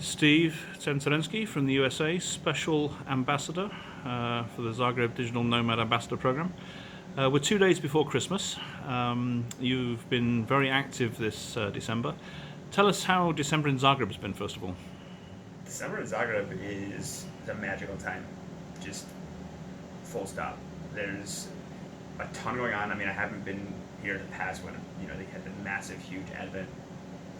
Steve Tsentserensky from the USA, Special Ambassador for the Zagreb Digital Nomad Ambassador Program. We're 2 days before Christmas. You've been very active this December. Tell us how December in Zagreb has been, first of all. December in Zagreb is a magical time, just full stop. There's a ton going on. I mean, I haven't been here in the past when they had the massive, huge Advent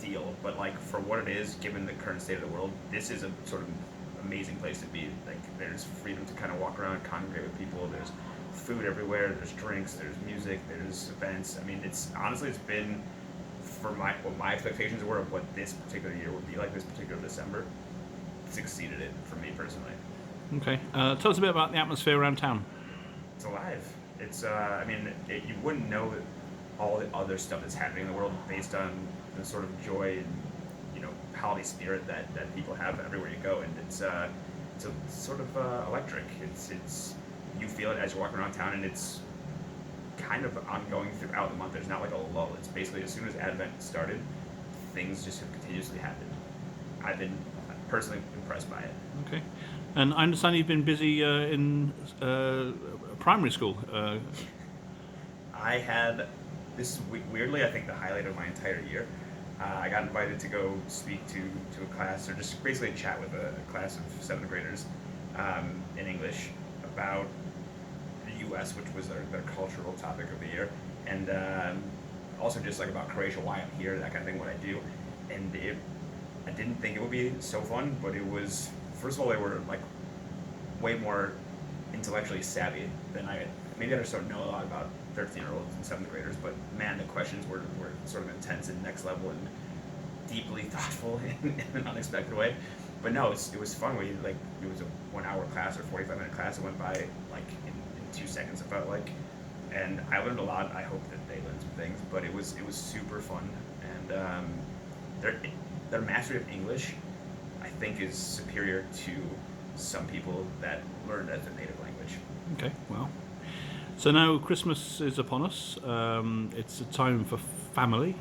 deal, but like for what it is, given the current state of the world, this is a sort of amazing place to be. Like, there's freedom to kind of walk around, congregate with people. There's food everywhere. There's drinks. There's music. There's events. I mean, it's been for what my expectations were of what this particular year would be like. This particular December, it's exceeded it for me personally. Okay. Tell us a bit about the atmosphere around town. It's alive. You wouldn't know all the other stuff that's happening in the world based on the sort of joy and holiday spirit that people have everywhere you go, and it's sort of electric. It's you feel it as you're walking around town, and it's kind of ongoing throughout the month. There's not like a lull. It's basically as soon as Advent started, things just have continuously happened. I've been personally impressed by it. Okay. And I understand you've been busy in primary school. I had this is weirdly, I think, the highlight of my entire year. I got invited to go speak to a class, or just basically chat with a class of seventh graders in English about the U.S., which was their cultural topic of the year, and also just like about Croatia, why I'm here, that kind of thing, what I do. And I didn't think it would be so fun, but it was. First of all, they were like way more intellectually savvy than I. Maybe I just don't know a lot about 13-year-olds and seventh graders, but man, the questions were sort of intense and next level and deeply thoughtful in an unexpected way. But no, it was fun. It was a 1 hour class or 45-minute class. It went by like in 2 seconds, it felt like, and I learned a lot. I hope that they learned some things, but it was super fun, and their mastery of English, I think, is superior to some people that learned as a native language. Okay. Well. So now Christmas is upon us. It's a time for family.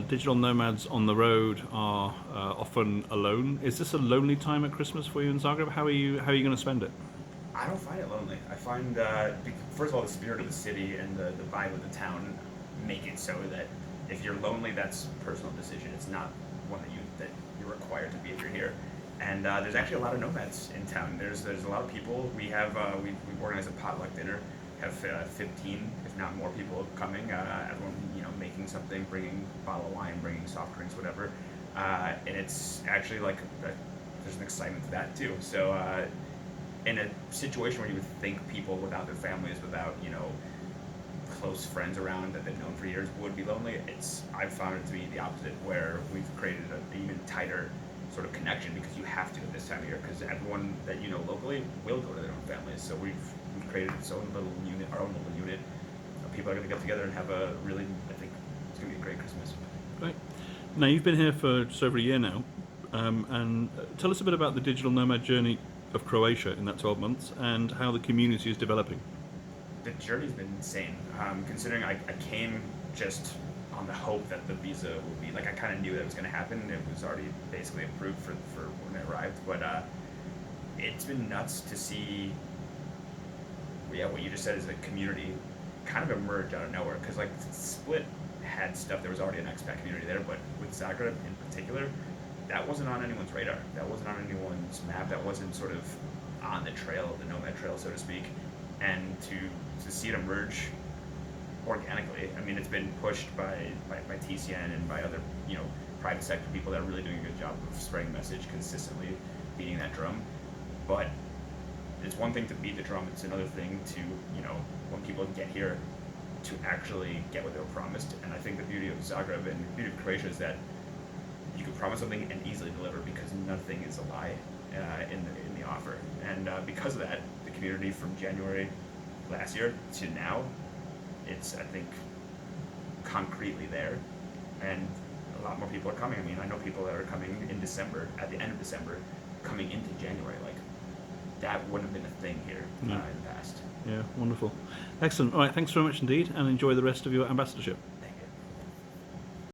Digital nomads on the road are often alone. Is this a lonely time at Christmas for you in Zagreb? How are you going to spend it? I don't find it lonely. I find, first of all, the spirit of the city and the vibe of the town make it so that if you're lonely, that's a personal decision. It's not one that you're required to be if you're here. And there's actually a lot of nomads in town. There's a lot of people. We've organized a potluck dinner. Have 15, if not more, people coming. Everyone, making something, bringing a bottle of wine, bringing soft drinks, whatever. And it's actually like there's an excitement to that too. So in a situation where you would think people without their families, without close friends around that they've known for years would be lonely, I've found it to be the opposite, where we've created an even tighter sort of connection, because you have to at this time of year, because everyone that you know locally will go to their own families. So we've created our own little unit of people are going to get together and have I think it's going to be a great Christmas. Great. Now, you've been here for just over a year now, and tell us a bit about the digital nomad journey of Croatia in that 12 months and how the community is developing. The journey's been insane, considering I came just on the hope that the visa would be, like, I kind of knew that it was going to happen. It was already basically approved for when it arrived, but it's been nuts to see. Yeah, what you just said is the community kind of emerge out of nowhere, because like Split had stuff. There was already an expat community there, but with Zagreb in particular, that wasn't on anyone's radar. That wasn't on anyone's map. That wasn't sort of on the trail, the Nomad Trail, so to speak. And to see it emerge organically, I mean, it's been pushed by TCN and by other private sector people that are really doing a good job of spreading the message consistently, beating that drum. But it's one thing to beat the drum, it's another thing to, when people get here, to actually get what they were promised. And I think the beauty of Zagreb and the beauty of Croatia is that you can promise something and easily deliver, because nothing is a lie in the offer. And because of that, the community from January last year to now, it's, I think, concretely there. And a lot more people are coming. I mean, I know people that are coming in December, at the end of December, coming into January. Like, that wouldn't have been a thing here in the past. Yeah, wonderful. Excellent. All right, thanks very much indeed, and enjoy the rest of your ambassadorship.